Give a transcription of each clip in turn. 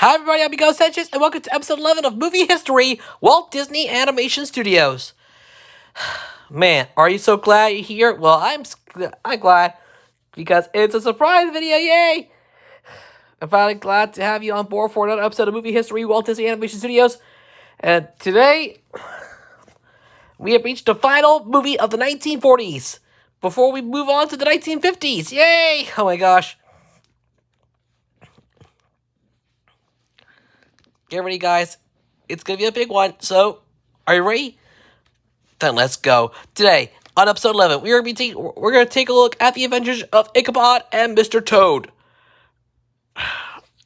Hi everybody, I'm Miguel Sanchez, and welcome to episode 11 of Movie History, Walt Disney Animation Studios. Man, are you so glad you're here? Well, I'm glad, because it's a surprise video, yay! I'm finally glad to have you on board for another episode of Movie History, Walt Disney Animation Studios. And today, we have reached the final movie of the 1940s, before we move on to the 1950s, yay! Oh my gosh. Get ready, guys. It's gonna be a big one. So, are you ready? Then let's go. Today, on episode 11, we're gonna take a look at the Avengers of Ichabod and Mr. Toad,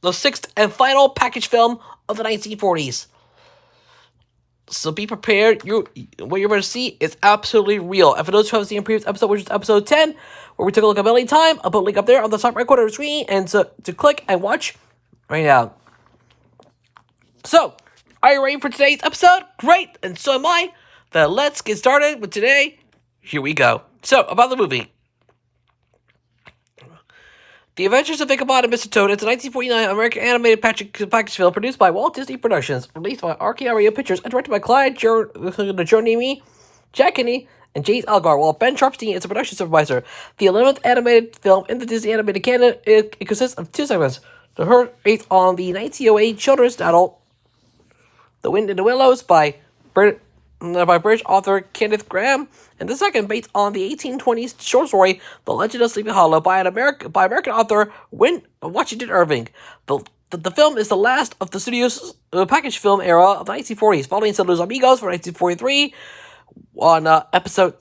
the sixth and final package film of the 1940s. So be prepared. What you're going to see is absolutely real. And for those who haven't seen the previous episode, which is episode 10, where we took a look at Melody Time, I'll put a link up there on the top right corner of the screen, and to click and watch right now. So, are you ready for today's episode? Great, and so am I. Then let's get started with today. Here we go. So, about the movie. The Adventures of Ichabod and Mr. Toad is a 1949 American animated package film produced by Walt Disney Productions, released by RKO Pictures, and directed by Clyde Journeyme, Jack Kinney, and James Algar, while Ben Sharpstein is a production supervisor. The 11th animated film in the Disney animated canon, it consists of two segments. The first based on the 1908 children's title, The Wind in the Willows by British author Kenneth Graham, and the second based on the 1820s short story The Legend of Sleepy Hollow by American author Washington Irving. The film is the last of the studio's package film era of the 1940s, following Los Amigos for 1943 on episode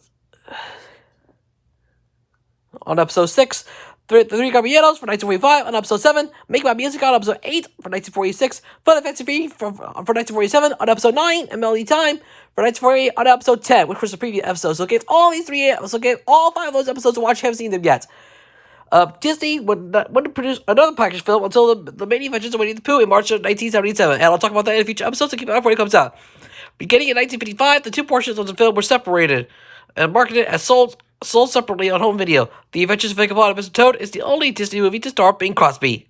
6. The Three Caballeros for 1945 on episode 7, Make My Music on episode 8 for 1946, Fun and Fancy Free for 1947 on episode 9, and Melody Time for 1948 on episode 10, which was the previous episode. So give all 5 of those episodes to watch. Haven't seen them yet. Disney wouldn't produce another package film until the main Adventures of Winnie the Pooh in March of 1977, and I'll talk about that in future episodes, so keep it up when it comes out. Beginning in 1955, the two portions of the film were separated and marketed as sold separately on home video. The Adventures of Ichabod and Mr. Toad is the only Disney movie to star Bing Crosby.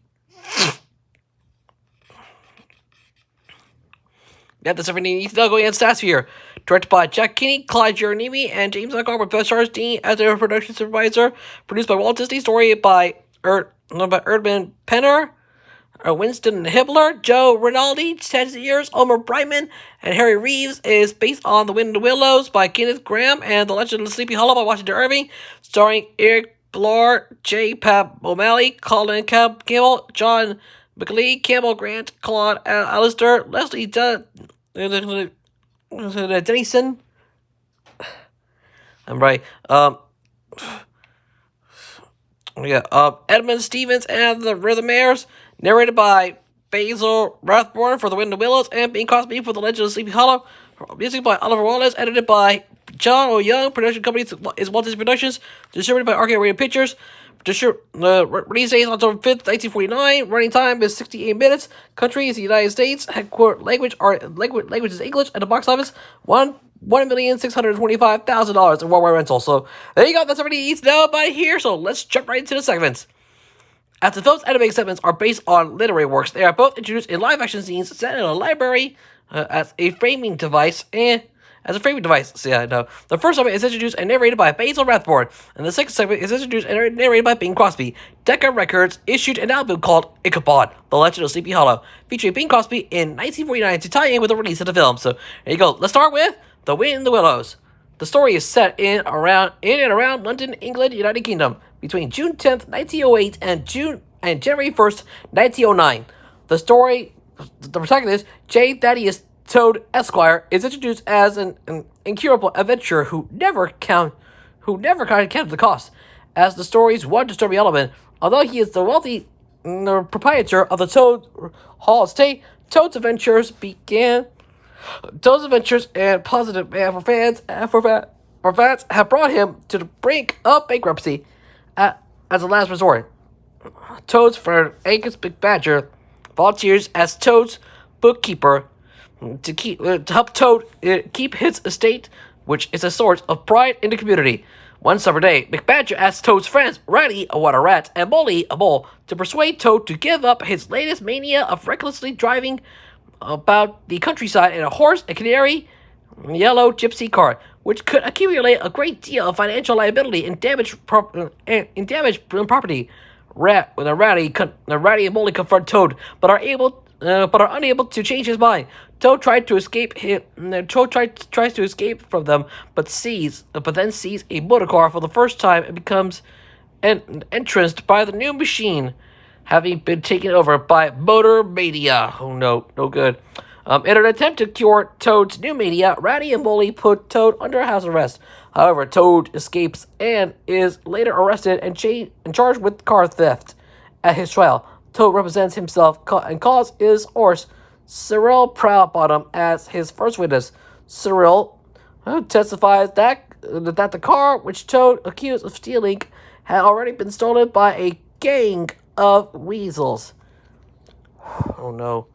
Yeah, that's everything you need to know going on stats here. Directed by Jack Kinney, Clyde Journeyme, and James Algar, with Ben Sharpstein as their production supervisor. Produced by Walt Disney. Story by Erdman Penner, Winston Hibbler, Joe Rinaldi, Ted Sears, Omer Brightman, and Harry Reeves. Is based on The Wind in the Willows by Kenneth Graham and The Legend of Sleepy Hollow by Washington Irving, starring Eric Blore, J. Pap O'Malley, Colin Campbell, John McLean, Campbell Grant, Claude Alistair, Leslie Denison. I'm right. Edmund Stevens and the Rhythmaires. Narrated by Basil Rathbone for The Wind in the Willows, and Bing Crosby for The Legend of Sleepy Hollow. Music by Oliver Wallace. Edited by John O. Young. Production company is Walt Disney Productions. Distributed by RKO Pictures. Release date is October 5th, 1949. Running time is 68 minutes. Country is the United States. Headquarters language is English. At the box office, $1,625,000 in worldwide rental. So there you go. That's everything you need to know about it here. So let's jump right into the segments. As the film's animated segments are based on literary works, they are both introduced in live-action scenes set in a library as a framing device. So yeah, no. The first segment is introduced and narrated by Basil Rathbone, and the second segment is introduced and narrated by Bing Crosby. Decca Records issued an album called Ichabod, The Legend of Sleepy Hollow, featuring Bing Crosby in 1949 to tie in with the release of the film. So there you go. Let's start with The Wind in the Willows. The story is set in and around London, England, United Kingdom, between June 10th, 1908 and January 1st, 1909. The protagonist, J. Thaddeus Toad Esquire, is introduced as an incurable adventurer who never counted the cost. As the story's one disturbing element, although he is the wealthy proprietor of the Toad Hall estate, Toad's adventures and positive for fans have brought him to the brink of bankruptcy as a last resort. Toad's friend Angus Badger volunteers as Toad's bookkeeper to help Toad keep his estate, which is a source of pride in the community. One summer day, McBadger asks Toad's friends, Ratty, a water rat, and Molly, a mole, to persuade Toad to give up his latest mania of recklessly driving about the countryside in a horse and canary yellow gypsy cart, which could accumulate a great deal of financial liability and damage property. The Ratty and Molly confront Toad, but are unable to change his mind. Toad tries to escape from them, but then sees a motor car for the first time and becomes entranced by the new machine, having been taken over by motor mania. Oh no, no good. In an attempt to cure Toad's new mania, Ratty and Molly put Toad under house arrest. However, Toad escapes and is later arrested and charged with car theft. At his trial, Toad represents himself and calls his horse Cyril Proudbottom as his first witness. Cyril testifies that the car which Toad accused of stealing had already been stolen by a gang of weasels. Oh no.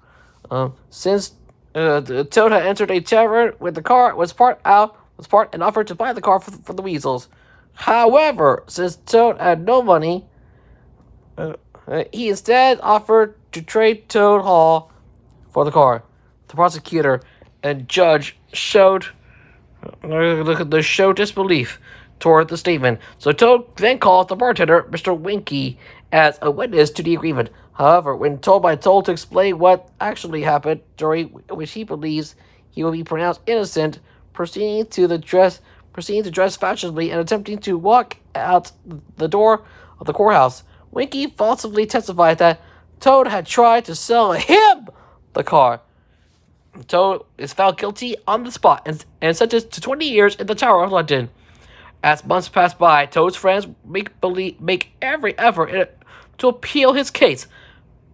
Since Toad had entered a tavern with the car was part and offered to buy the car for the weasels. However, since Toad had no money, he instead offered to trade Toad Hall for the car. The prosecutor and judge showed disbelief toward the statement, so Toad then calls the bartender, Mr. Winky, as a witness to the agreement. However, when told to explain what actually happened, during which he believes he will be pronounced innocent, proceeding to dress fashionably and attempting to walk out the door of the courthouse, Winky falsely testified that Toad had tried to sell him the car. Toad is found guilty on the spot and sentenced to 20 years in the Tower of London. As months pass by, Toad's friends make every effort to appeal his case,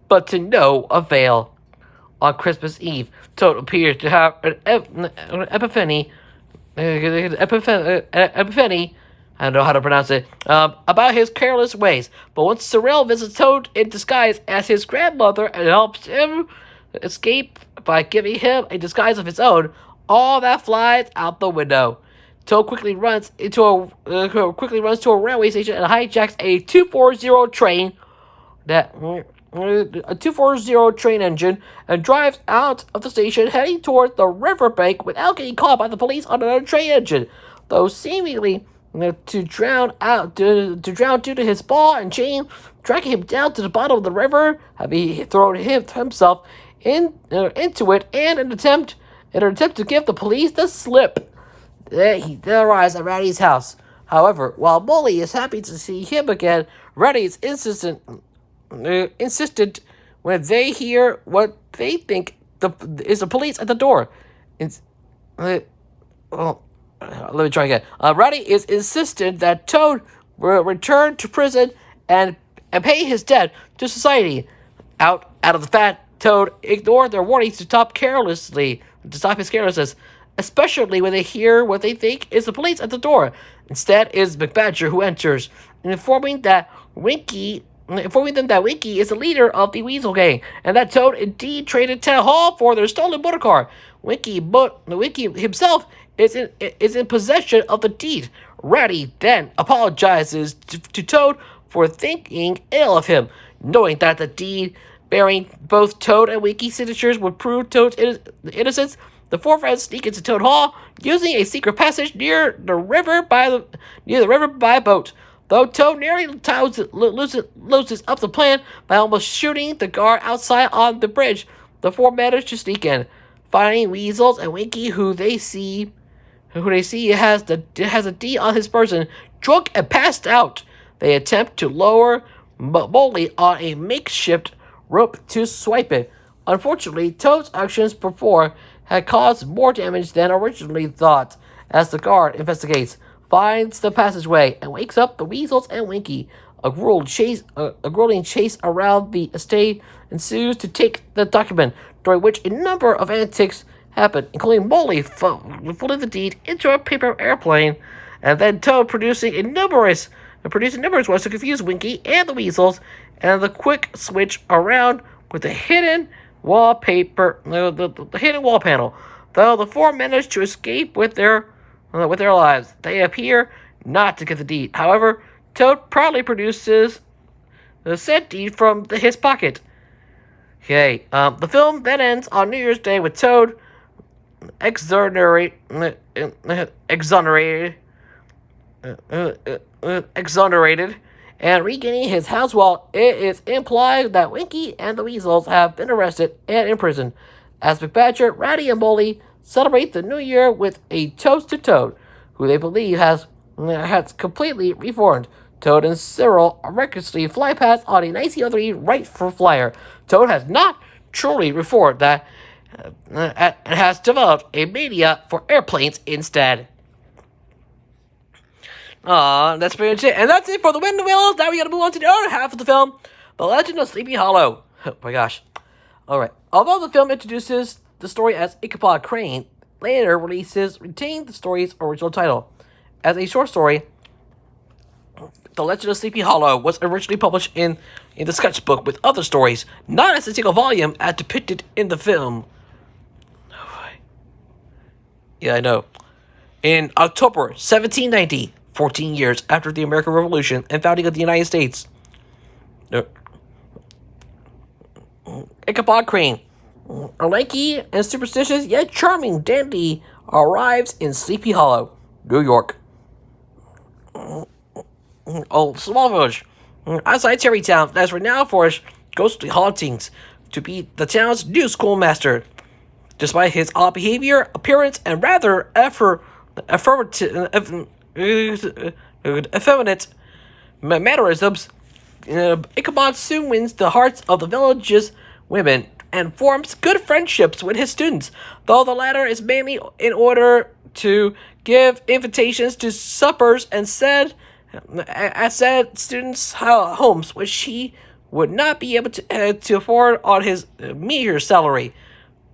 but to no avail. On Christmas Eve, Toad appears to have an epiphany. I don't know how to pronounce it. About his careless ways. But once Cyril visits Toad in disguise as his grandmother and helps him escape by giving him a disguise of his own, all that flies out the window. Toad quickly runs to a railway station and hijacks a 240 train engine and drives out of the station, heading toward the riverbank without getting caught by the police on another train engine, though seemingly to drown due to his ball and chain dragging him down to the bottom of the river, having thrown himself into it in an attempt to give the police the slip. He then arrives at Ratty's house. However, while Molly is happy to see him again, Ratty is insistent when they hear what they think is the police at the door. Let me try again. Ratty is insistent that Toad will return to prison and pay his debt to society. Out of the fact, Toad ignored their warnings to stop his carelessness, especially when they hear what they think is the police at the door. Instead, it is McBadger who enters, informing them that Winky is the leader of the Weasel Gang, and that Toad indeed traded Town Hall for their stolen motor car. Winky himself is in possession of the deed. Ratty then apologizes to Toad for thinking ill of him, knowing that the deed bearing both Toad and Winky's signatures would prove Toad's innocence. The four friends sneak into Toad Hall using a secret passage near the river by boat. Though Toad nearly loses up the plan by almost shooting the guard outside on the bridge, the four manage to sneak in, finding Weasels and Winky, who they see has a D on his person, drunk and passed out. They attempt to lower Molly on a makeshift rope to swipe it. Unfortunately, Toad's actions before had caused more damage than originally thought. As the guard investigates, finds the passageway, and wakes up the Weasels and Winky. A grueling chase around the estate ensues to take the document, during which a number of antics happen, including Molly folding the deed into a paper airplane, and then Toad producing numerous ways to confuse Winky and the Weasels, and the quick switch around with the hidden wallpaper, the hidden wall panel. Though the four manage to escape with their lives, they appear not to get the deed. However, Toad proudly produces the said deed from his pocket. Okay, the film then ends on New Year's Day with Toad exonerated, exonerated and regaining his house, while it is implied that Winky and the Weasels have been arrested and imprisoned, as McBadger, Ratty, and Molly celebrate the new year with a toast to Toad, who they believe has completely reformed. Toad and Cyril recklessly fly past on a 1903 Wright for Flyer. Toad has not truly reformed that and has developed a mania for airplanes instead. That's pretty much it. And that's it for the Wind and Willows. Now we gotta move on to the other half of the film, The Legend of Sleepy Hollow. Oh my gosh. Alright. Although the film introduces the story as Ichabod Crane, later releases retained the story's original title. As a short story, The Legend of Sleepy Hollow was originally published in the sketchbook with other stories, not as a single volume as depicted in the film. Yeah, I know. In October 1790, 14 years after the American Revolution and founding of the United States, Ichabod Crane, a lanky and superstitious yet charming dandy, arrives in Sleepy Hollow, New York. A small village outside Terrytown that is renowned for its ghostly hauntings, to be the town's new schoolmaster. Despite his odd behavior, appearance, and rather effeminate mannerisms, Ichabod soon wins the hearts of the village's women and forms good friendships with his students, though the latter is mainly in order to give invitations to suppers and said students' homes, which he would not be able to afford on his meager salary.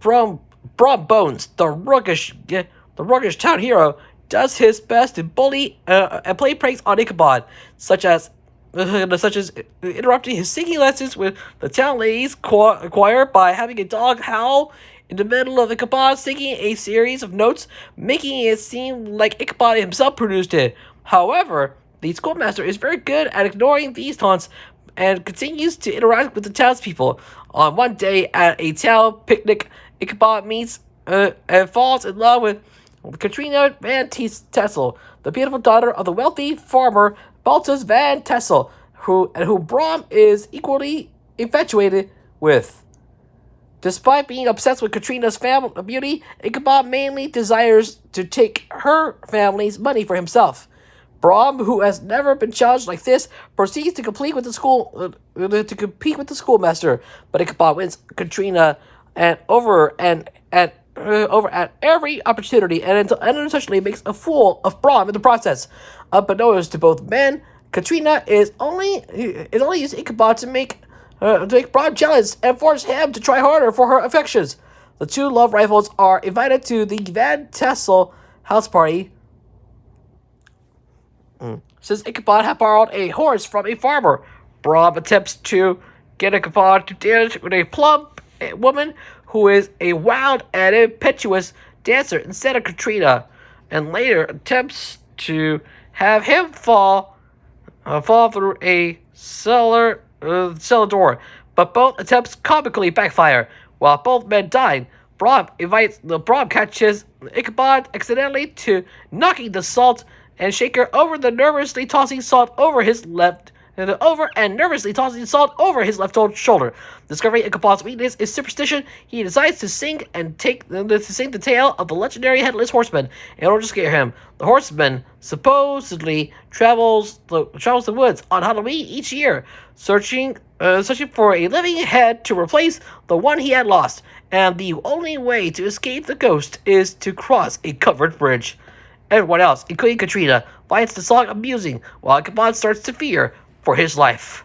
From Broad Bones, the roguish town hero, does his best to bully and play pranks on Ichabod, such as interrupting his singing lessons with the town ladies' choir by having a dog howl in the middle of Ichabod singing a series of notes, making it seem like Ichabod himself produced it. However, the schoolmaster is very good at ignoring these taunts and continues to interact with the townspeople. On one day at a town picnic, Ichabod meets and falls in love with Katrina Van Tassel, the beautiful daughter of the wealthy farmer Baltus Van Tassel, who Brom is equally infatuated with. Despite being obsessed with Katrina's beauty, Ichabod mainly desires to take her family's money for himself. Brom, who has never been challenged like this, proceeds to compete with the schoolmaster, but Ichabod wins Katrina over at every opportunity, and unintentionally makes a fool of Brom in the process. Unbeknownst to both men, Katrina is only using Ichabod to make Brom jealous and force him to try harder for her affections. The two love rivals are invited to the Van Tassel house party. Since Ichabod had borrowed a horse from a farmer, Brom attempts to get Ichabod to dance with a plump woman who is a wild and impetuous dancer instead of Katrina, and later attempts to have him fall through a cellar door. But both attempts comically backfire. While both men die, Brom catches Ichabod accidentally to knocking the salt and shaker over the nervously tossing salt over his left shoulder. Discovering Ichabod's weakness is superstition, he decides to sing the tale of the legendary headless horseman in order to scare him. The horseman supposedly travels the woods on Halloween each year, searching for a living head to replace the one he had lost, and the only way to escape the ghost is to cross a covered bridge. Everyone else, including Katrina, finds the song amusing, while Ichabod starts to fear for his life.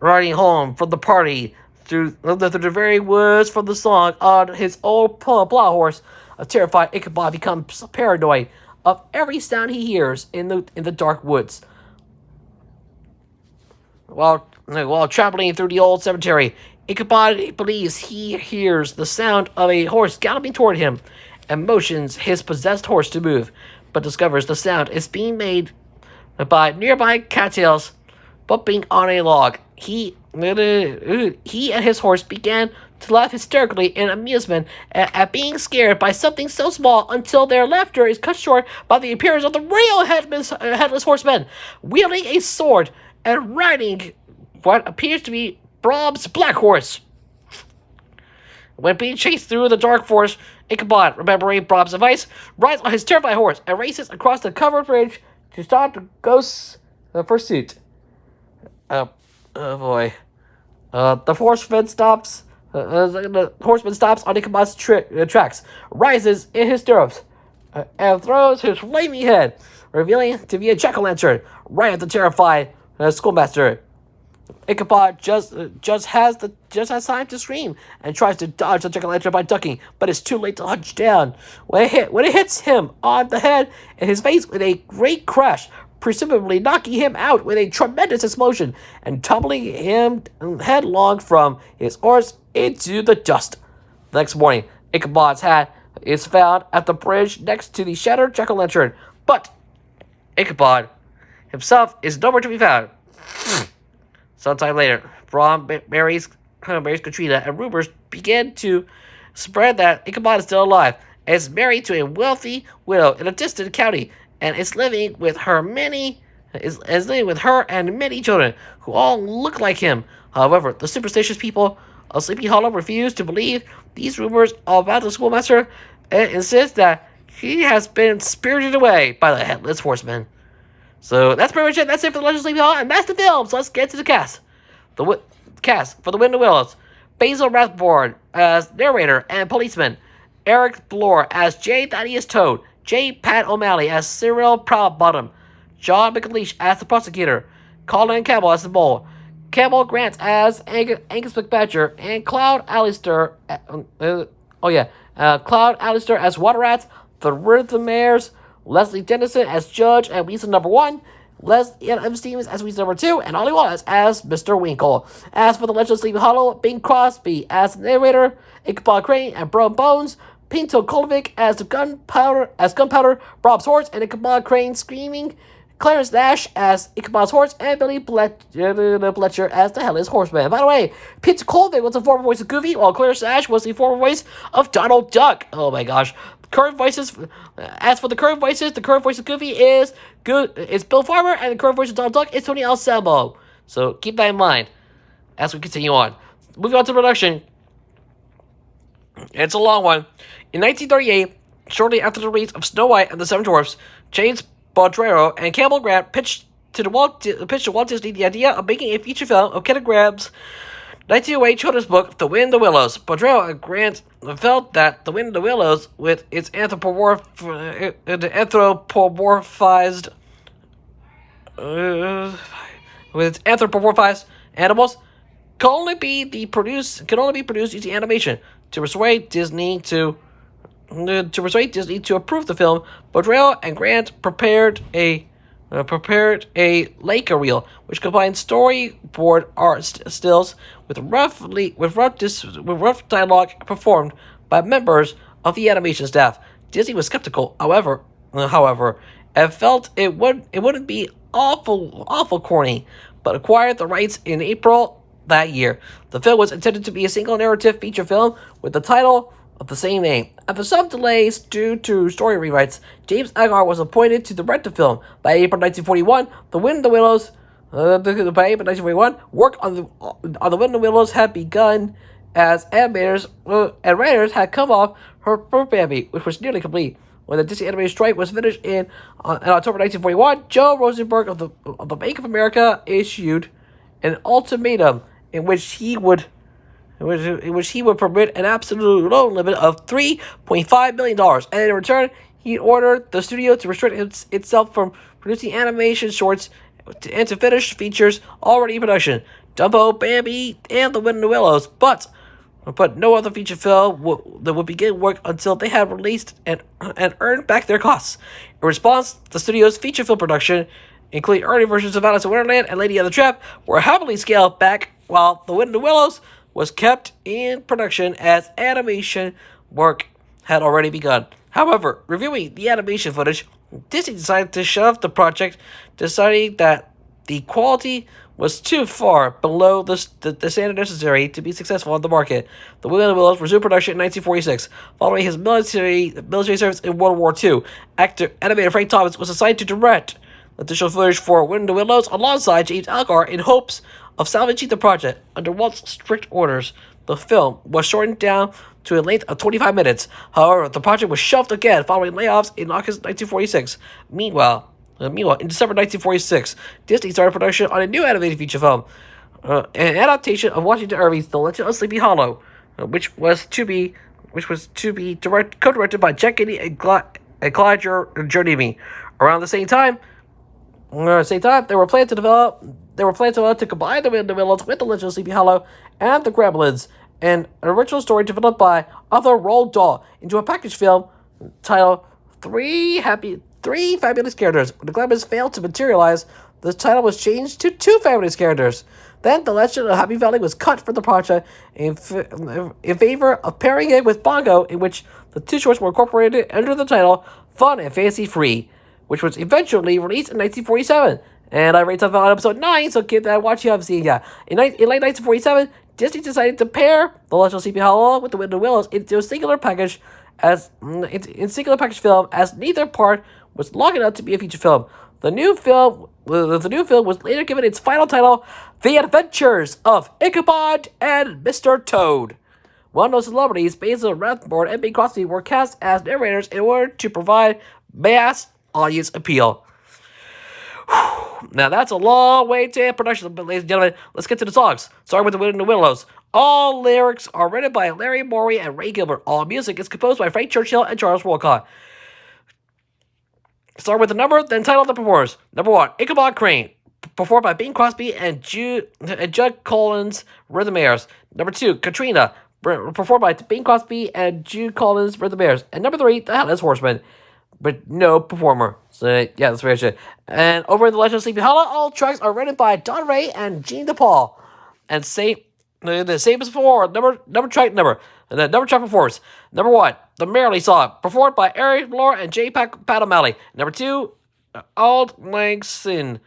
Riding home from the party through the very woods from the song on his old plow horse, a terrified Ichabod becomes paranoid of every sound he hears in the dark woods. While traveling through the old cemetery, Ichabod believes he hears the sound of a horse galloping toward him, and motions his possessed horse to move. but discovers the sound is being made by nearby cattails bumping on a log. He and his horse began to laugh hysterically in amusement at being scared by something so small until their laughter is cut short by the appearance of the real headless horseman, wielding a sword and riding what appears to be Brom's black horse. When being chased through the dark forest, Ichabod, remembering Brom's advice, rides on his terrified horse and races across the covered bridge to stop the ghost's pursuit. Oh boy. The horseman stops. The horseman stops on Ichabod's tracks, rises in his stirrups, and throws his flaming head, revealing to be a jack-o'-lantern, right at the terrified schoolmaster. Ichabod just has time to scream and tries to dodge the jack-o'-lantern by ducking, but it's too late to hunch down. When it hits him on the head and his face with a great crash, presumably knocking him out with a tremendous explosion and tumbling him headlong from his horse into the dust. The next morning, Ichabod's hat is found at the bridge next to the shattered jack-o'-lantern, but Ichabod himself is nowhere to be found. Sometime later, Brom marries Katrina, and rumors begin to spread that Ichabod is still alive and is married to a wealthy widow in a distant county, and is living with her and many children who all look like him. However, the superstitious people of Sleepy Hollow refuse to believe these rumors about the schoolmaster and insist that he has been spirited away by the headless horseman. So that's pretty much it. That's it for the Legend of Sleepy Hollow, and that's the film. So let's get to the cast. The cast for The Wind and Willows: Basil Rathbone as narrator and policeman, Eric Blore as J. Thaddeus Toad, J. Pat O'Malley as Cyril Proudbottom, John McLeish as the prosecutor, Colin Campbell as the mole, Campbell Grant as Angus McBadger, and Cloud Alistair. Cloud Alistair as Water Rat, the Rhythmaires, Leslie Dennison as Judge and Weasel number 1, Leslie M. Stevens as Weasel number 2, and Ollie Wallace as Mr. Winkle. As for the Legend of Sleepy Hollow, Bing Crosby as the narrator, Ichabod Crane and Bro Bones, Pinto Kolovic as Gunpowder, Rob's horse, and Ichabod Crane screaming, Clarence Nash as Ichabod's horse, and Billy Bletcher as the Headless Horseman. By the way, Pinto Kolovic was the former voice of Goofy, while Clarence Nash was the former voice of Donald Duck. Oh my gosh. Current voices. As for the current voices, the current voice of Goofy is Bill Farmer, and the current voice of Donald Duck is Tony Anselmo. So keep that in mind as we continue on. Moving on to production. It's a long one. In 1938, shortly after the release of Snow White and the Seven Dwarfs, James Baudrillard and Campbell Grant pitched to Walt Disney the idea of making a feature film of Kenneth Graham's 1908 children's book, The Wind and the Willows. Baudrillard and Grant felt that The Wind and the Willows, with its anthropomorphized animals, could only be produced using animation. To persuade Disney to approve the film, Baudrillard and Grant prepared a Leica reel, which combined storyboard art stills with rough dialogue performed by members of the animation staff. Disney was skeptical, however, and felt it wouldn't be awful corny, but acquired the rights in April that year. The film was intended to be a single narrative feature film with the title of the same name. After some delays due to story rewrites, James Agar was appointed to direct the film. By April 1941, The Wind and the Willows. By April 1941, work on the Wind and the Willows had begun, as animators and writers had come off her Bambi, which was nearly complete. When the Disney animation strike was finished in October 1941, Joe Rosenberg of the Bank of America issued an ultimatum in which he would permit an absolute loan limit of $3.5 million, and in return, he ordered the studio to restrict itself from producing animation shorts and to finish features already in production: Dumbo, Bambi, and The Wind and the Willows. But no other feature film would begin work until they had released and earned back their costs. In response, the studio's feature film production, including early versions of Alice in Wonderland and Lady on the Trap, were heavily scaled back, while The Wind and the Willows was kept in production as animation work had already begun. However, reviewing the animation footage, Disney decided to shove the project, deciding that the quality was too far below the standard necessary to be successful on the market. The Wheel and the Willows resumed production in 1946, following his military service in World War II. Actor animator Frank Thomas was assigned to direct additional footage for Wind and the Willows alongside James Algar in hopes of salvaging the project. Under Walt's strict orders, the film was shortened down to a length of 25 minutes. However, the project was shelved again following layoffs in August 1946. Meanwhile, in December 1946, Disney started production on a new animated feature film, an adaptation of Washington Irving's *The Legend of Sleepy Hollow*, which was to be co-directed by Jack Kennedy and Clyde Jernimi. Around the same time, they were planning to develop. To combine the Wind and Willows with the Legend of Sleepy Hollow and the Gremlins, and an original story developed by author Roald Dahl into a package film titled Three Fabulous Characters. When the Gremlins failed to materialize, the title was changed to Two Fabulous Characters. Then the Legend of Happy Valley was cut from the project in favor of pairing it with Bongo, in which the two shorts were incorporated under the title Fun and Fancy Free, which was eventually released in 1947. And I rated on episode 9, so give that a watch you haven't seen yet. In late 1947, Disney decided to pair The Legend of Sleepy Hollow with The Wind and Willows into a singular package film, as neither part was long enough to be a feature film. The new film was later given its final title, The Adventures of Ichabod and Mr. Toad. Well-known celebrities Basil Rathbone and Bing Crosby were cast as narrators in order to provide mass audience appeal. Now, that's a long way to production, but ladies and gentlemen, let's get to the songs. Starting with The Wind and the Willows. All lyrics are written by Larry Morey and Ray Gilbert. All music is composed by Frank Churchill and Charles Wolcott. Start with the number, then title of the performers. Number 1, Ichabod Crane, performed by Bing Crosby and Judd Collins Rhythmaires. Number 2, Katrina, performed by Bing Crosby and Judd Collins Rhythmaires. And number 3, The Headless Horseman, but no performer. So, yeah, that's very true. And over in The Legend of Sleepy Hollow, all tracks are written by Don Ray and Gene DePaul. And the same as before, number track performers. Number 1, The Merrily Song, performed by Eric Moore and J. Pat O'Malley. Number 2, Auld Lang Syne,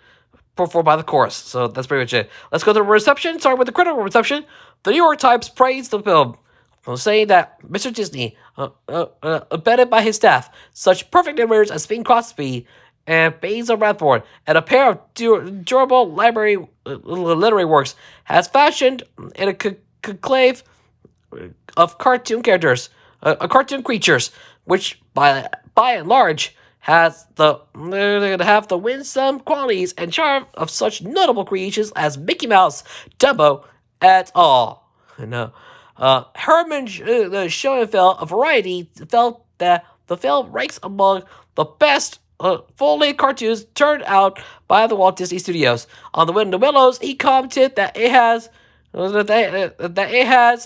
performed by the chorus. So that's pretty much it. Let's go to the reception. Starting with the critical reception. The New York Times praised the film, saying that Mr. Disney, abetted by his staff, such perfect narrators as Bing Crosby and Basil Rathbone, and a pair of durable literary works, has fashioned in a conclave of cartoon creatures, which by and large have the winsome qualities and charm of such notable creations as Mickey Mouse, Dumbo, et al. Herman Schoenfeld of Variety felt that the film ranks among the best full-length cartoons turned out by the Walt Disney Studios. On The Wind and the Willows, he commented that it has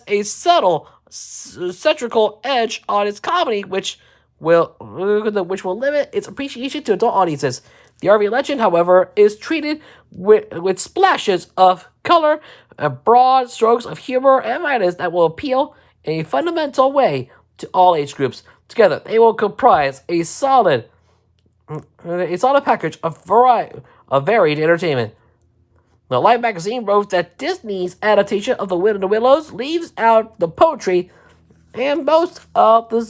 a subtle satirical edge on its comedy, which will limit its appreciation to adult audiences. The RV Legend, however, is treated with splashes of color and broad strokes of humor and violence that will appeal in a fundamental way to all age groups. Together, they will comprise a solid package of varied entertainment. The Life magazine wrote that Disney's adaptation of The Wind and the Willows leaves out the poetry and most of the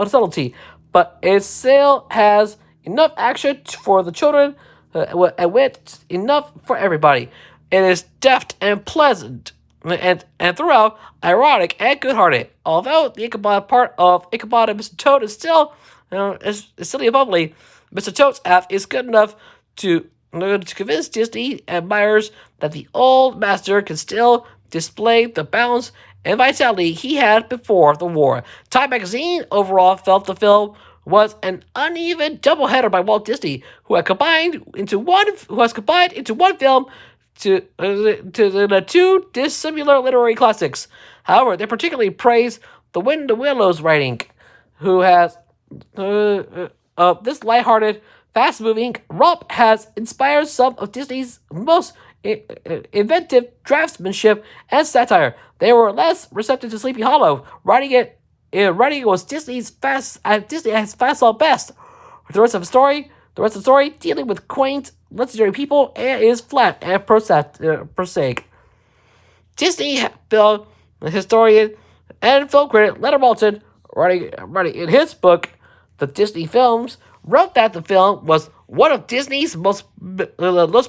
subtlety, but it still has enough action for the children and wit enough for everybody. It is deft and pleasant, and throughout ironic and good-hearted. Although the Ichabod part of Ichabod and Mr. Toad is still silly and bubbly, Mr. Toad's half is good enough to convince Disney admirers that the old master can still display the balance and vitality he had before the war. Time magazine overall felt the film was an uneven doubleheader by Walt Disney, who has combined into one film to the two dissimilar literary classics. However, they particularly praise The Wind and the Willows writing, who has this lighthearted, fast-moving romp has inspired some of Disney's most inventive draftsmanship and satire. They were less receptive to Sleepy Hollow, writing it writing was Disney has fast all best. The rest of the story dealing with quaint, legendary people and is flat and prosaic. Disney film historian and film critic Leonard Maltin, writing in his book, The Disney Films, wrote that the film was one of Disney's most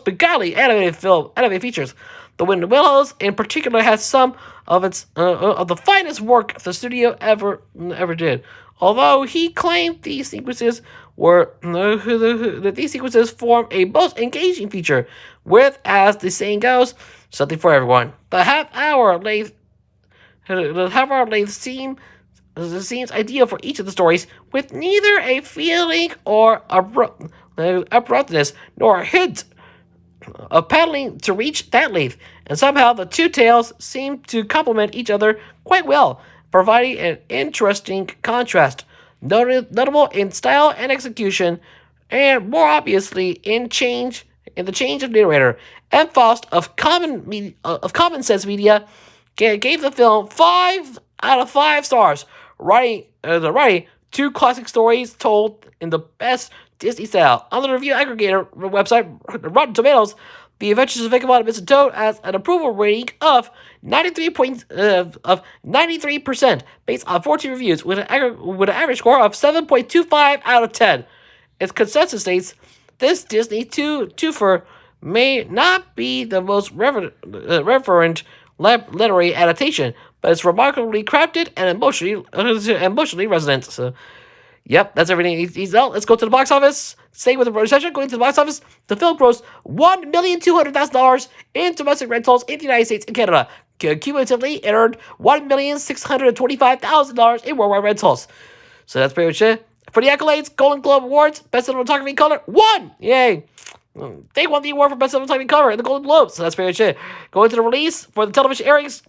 beguiling animated features. The Wind and Willows, in particular, has some of the finest work the studio ever did. Although he claimed these sequences form a most engaging feature, with, as the saying goes, something for everyone. The half-hour length seems ideal for each of the stories, with neither a feeling or abruptness nor a hint of paddling to reach that length, and somehow the two tales seem to complement each other quite well, providing an interesting contrast, notable in style and execution, and more obviously in the change of narrator. M. Faust of Common Sense Media gave the film 5 out of 5 stars, writing two classic stories told in the best Disney style. On the review aggregator website Rotten Tomatoes, The Adventures of Ichabod and Mr. Toad has an approval rating of 93%, based on 14 reviews, with an average score of 7.25 out of 10. Its consensus states this Disney twofer may not be the most reverent literary adaptation, but it's remarkably crafted and emotionally resonant. So, yep, that's everything. Let's go to the box office. Staying with the recession, going to the box office, the film grossed $1,200,000 in domestic rentals in the United States and Canada. Cumulatively, it earned $1,625,000 in worldwide rentals. So that's pretty much it. For the accolades, Golden Globe Awards, Best Cinematography Color, won! Yay! They won the award for Best Cinematography Color in the Golden Globes. So that's pretty much it. Going to the release for the television airings.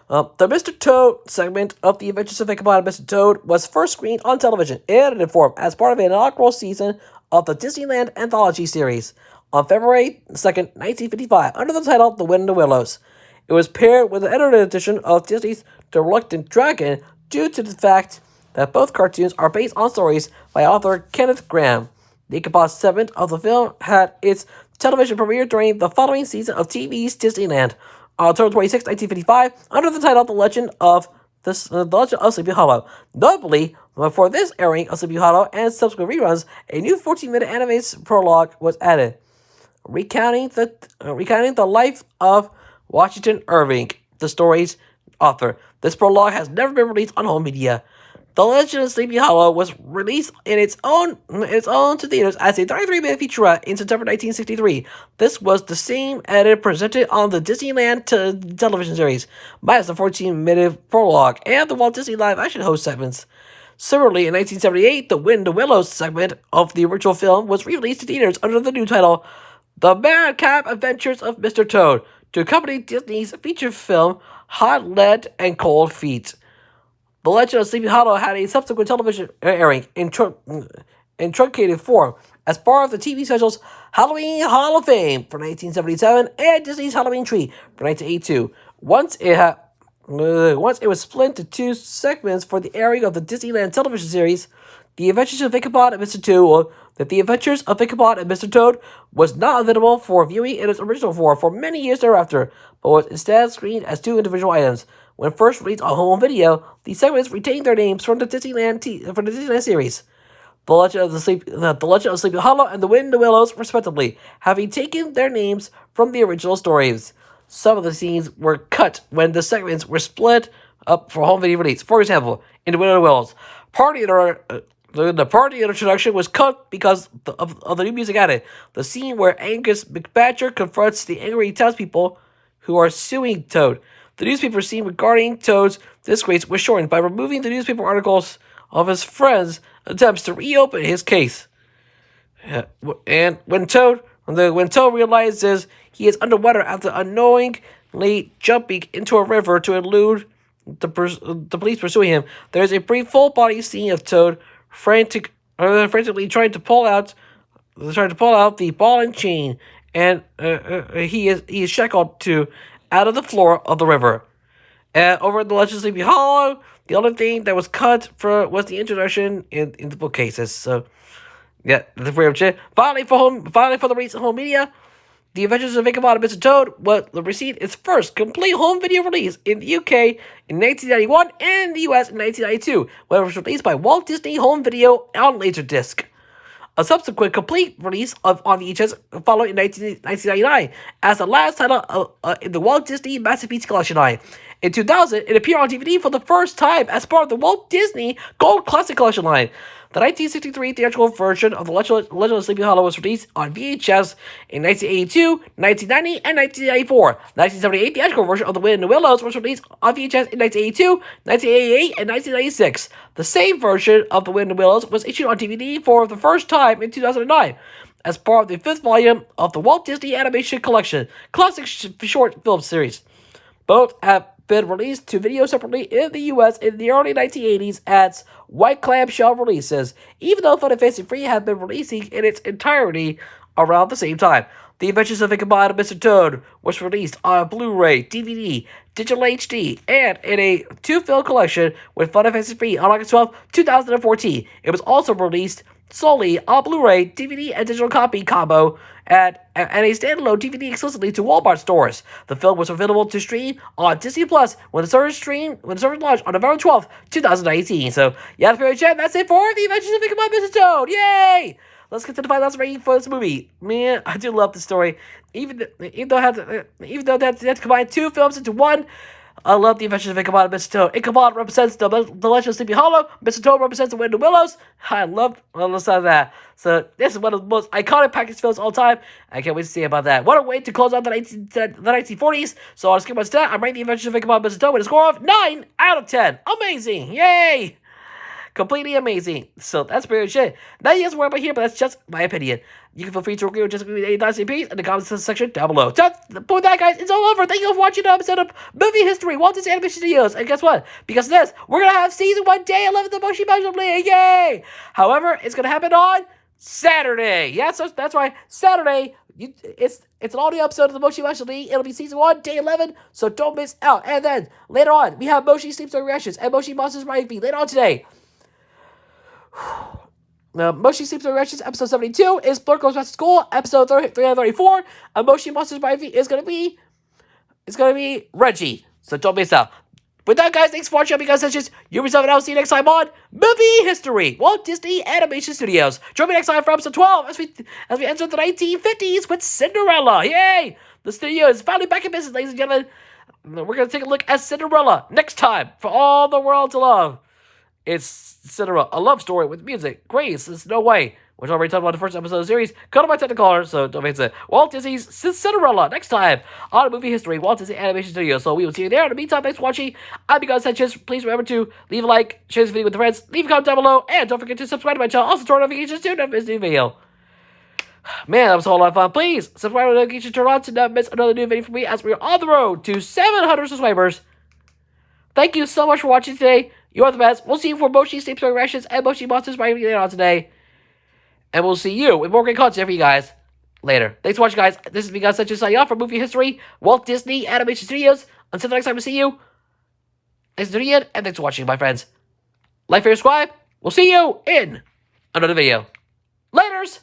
The Mr. Toad segment of The Adventures of Ichabod and Mr. Toad was first screened on television in edited form as part of an inaugural season of the Disneyland Anthology series on February 2nd, 1955, under the title The Wind and the Willows. It was paired with an edited edition of Disney's The Reluctant Dragon due to the fact that both cartoons are based on stories by author Kenneth Grahame. The Ichabod segment of the film had its television premiere during the following season of TV's Disneyland on October 26, 1955, under the title The Legend of Sleepy Hollow. Notably, before this airing of Sleepy Hollow and subsequent reruns, a new 14-minute animated prologue was added, recounting the life of Washington Irving, the story's author. This prologue has never been released on home media. The Legend of Sleepy Hollow was released in its own to theaters as a 33-minute featurette in September 1963. This was the same edit presented on the Disneyland television series, minus the 14-minute prologue and the Walt Disney live-action host segments. Similarly, in 1978, the Wind and Willows segment of the original film was released to theaters under the new title, The Madcap Adventures of Mr. Toad, to accompany Disney's feature film Hot Lead and Cold Feet. The Legend of Sleepy Hollow had a subsequent television airing in truncated form as part of the TV specials Halloween Hall of Fame for 1977 and Disney's Halloween Tree for 1982. Once it was split into two segments for the airing of the Disneyland television series, The Adventures of Ichabod and Mr. Toad, that The Adventures of Ichabod and Mr. Toad was not available for viewing in its original form for many years thereafter, but was instead screened as two individual items. When first released on home video, these segments retained their names from the Disneyland series, The Legend of Sleepy Hollow and The Wind and the Willows, respectively, having taken their names from the original stories. Some of the scenes were cut when the segments were split up for home video release. For example, in The Wind and the Willows, the party introduction was cut because of the new music added. The scene where Angus McBadger confronts the angry townspeople who are suing Toad. The newspaper scene regarding Toad's disgrace was shortened by removing the newspaper articles of his friends' attempts to reopen his case. And when Toad realizes he is underwater after unknowingly jumping into a river to elude the police pursuing him, there is a brief full-body scene of Toad frantically trying to pull out the ball and chain, and he is shackled out of the floor of the river. Over the Legend of Sleepy Hollow, the only thing that was cut was the introduction in the bookcases. So, yeah, that's pretty much it. Finally, for the recent home media, The Adventures of Ichabod and Mr. Toad received its first complete home video release in the UK in 1991 and in the US in 1992, when it was released by Walt Disney Home Video on Laserdisc. A subsequent complete release on VHS followed in 1999 as the last title in the Walt Disney Masterpiece Collection line. In 2000, it appeared on DVD for the first time as part of the Walt Disney Gold Classic Collection line. The 1963 theatrical version of The Legend of Sleepy Hollow was released on VHS in 1982, 1990, and 1994. The 1978 theatrical version of The Wind in the Willows was released on VHS in 1982, 1988, and 1996. The same version of The Wind in the Willows was issued on DVD for the first time in 2009 as part of the fifth volume of the Walt Disney Animation Collection Classic Short Film Series. Both have been released to video separately in the US in the early 1980s as white clamshell releases, even though Fun and Fancy Free had been releasing in its entirety around the same time. The Adventures of Ichabod and Mr. Toad was released on Blu-ray, DVD, digital HD, and in a two-film collection with Fun and Fancy Free on August 12, 2014. It was also released solely on Blu-ray, DVD, and digital copy combo and a standalone DVD exclusively to Walmart stores. The film was available to stream on Disney Plus when the service launched on November 12th, 2019. So, yeah, that's it for The Adventures of Ichabod and Mr. Toad. Yay! Let's get to the final rating for this movie. Man, I do love the story. Even though I had to combine two films into one, I love The Adventures of Ichabod and Mr. Toad. Ichabod represents the Legend of Sleepy Hollow. Mr. Toad represents the Wind and Willows. I love that. So this is one of the most iconic package films of all time. I can't wait to see about that. What a way to close out the 1940s. So I'll skip my stat. I'm rating The Adventures of Ichabod and Mr. Toad with a score of 9 out of 10. Amazing. Yay. Completely amazing. So that's pretty much it. Now you guys worry about here, but that's just my opinion. You can feel free to agree or disagree with any thoughts and opinions in the comments section down below. Just with that, guys, it's all over. Thank you for watching the episode of Movie History, Walt Disney Animation Studios. And guess what? Because of this, we're going to have Season 1, Day 11 of the Moshi Magic League. Yay! However, it's going to happen on Saturday. Yeah, so that's right. Saturday. It's an audio episode of the Moshi Magic League. It'll be Season 1, Day 11, so don't miss out. And then, later on, we have Moshi Sleep Story Reactions and Moshi Monsters Rising Feet later on today. Moshi Sleeps and Reactions episode 72 is Blur Goes Back to School episode 334, and Moshi Monsters by V is gonna be Reggie. So don't miss out. With that, guys, thanks for watching. You guys, such as yourself, and I'll see you next time on Movie History, Walt Disney Animation Studios. Join me next time for episode 12 as we enter the 1950s with Cinderella. Yay! The studio is finally back in business, ladies and gentlemen. We're gonna take a look at Cinderella next time for all the world to love. It's Cinderella, a love story with music, grace, there's no way, which I already talked about in the first episode of the series. Go to my technical order, so don't miss it. Walt Disney's Cinderella next time on Movie History, Walt Disney Animation Studios. So we will see you there. In the meantime, thanks for watching. I'm your guys, Sanchez. Please remember to leave a like, share this video with your friends, leave a comment down below, and don't forget to subscribe to my channel. Also turn on notifications to never miss a new video. Man, that was a whole lot of fun. Please subscribe to notifications, turn on to never miss another new video from me as we are on the road to 700 subscribers. Thank you so much for watching today. You are the best. We'll see you for Moshi Sleep Story Reactions and Moshi Monsters by later on today. And we'll see you with more great content for you guys later. Thanks for watching, guys. This is me, guys, such as signing off for Movie History, Walt Disney Animation Studios. Until the next time we see you, thanks for tuning in, and thanks for watching, my friends. Like, favorite, subscribe. We'll see you in another video. Laters!